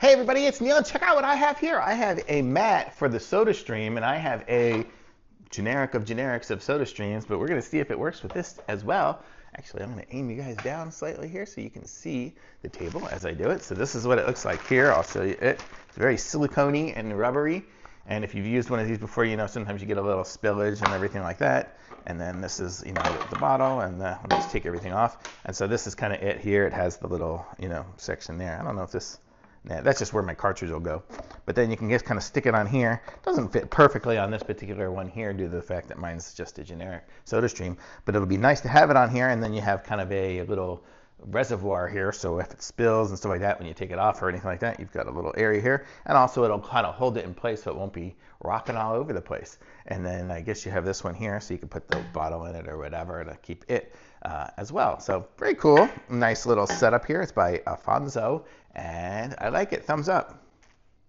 Hey everybody, it's Neil. Check out what I have here. I have a mat for the SodaStream, and I have a generic of generics of SodaStreams, but we're going to see if it works with this as well. Actually, I'm going to aim you guys down slightly here so you can see the table as I do it. So this is what it looks like here. I'll show you it. It's very silicone-y and rubbery. And if you've used one of these before, you know sometimes you get a little spillage and everything like that. And then this is, the bottle, and let me just take everything off. And so this is kind of it here. It has the little, section there. I don't know if this... Yeah, that's just where my cartridge will go. But then you can just kind of stick it on here. It doesn't fit perfectly on this particular one here due to the fact that mine's just a generic SodaStream. But it'll be nice to have it on here, and then you have kind of a little reservoir here. So if it spills and stuff like that, when you take it off or anything like that, you've got a little area here. And also it'll kind of hold it in place so it won't be rocking all over the place. And then I guess you have this one here so you can put the bottle in it or whatever to keep it as well. So very cool. Nice little setup here. It's by Alfonso. And I like it. Thumbs up.